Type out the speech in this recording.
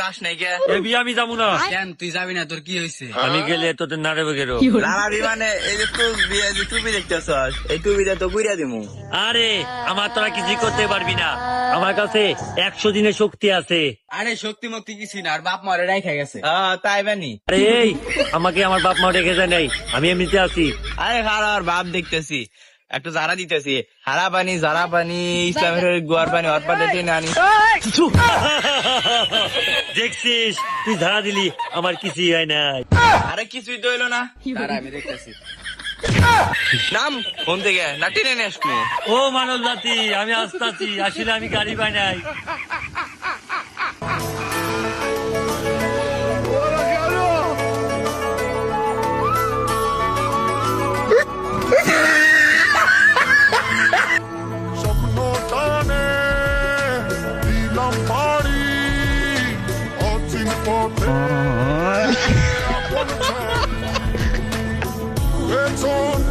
যাস নাই কে? এ বিয়ে আমি যাবো না। কেন তুই যাবি না? তোর কি হয়েছে? আমি গেলে তোদের নাড়াবে গেরো। লালাবি মানে এই যে টুপি, এই যে টুপি দেখতেছস, এই টুপিটা তো ঘুরিয়া দিমু। আরে আমার তোরা কিছুই করতে পারবি না, আমার কাছে 100 দিনের শক্তি আছে। আরে শক্তি মুক্তি কিছুই না, আর বাপ মারে রাইখা গেছে। তাই বানি? আরে এই আমাকে আমার বাপ মা রেখে যায় নাই, আমি এমনিতে আছি। আরে খারাপ বাপ দেখতেছি, একটু জারা দিতেছি। হারা পানি, জারা পানি, ইসলামের গোয়ার পানি, অর পানি টেনে আনি। দেখছিস তুই ধারা দিলি, আমার কিছুই হয় নাই। আরে কিছুই তো হইলো না। দাঁড়া আমি দেখতেছি। নাম ফোন থেকে না টেনে নিয়ে আসবো। ও মানব জাতি, আমি আসতেছি, আসলে আমি গাড়ি পাই নাই। স্বপ্নটানে দিলাম পাড়ি অচিন পথে পেছন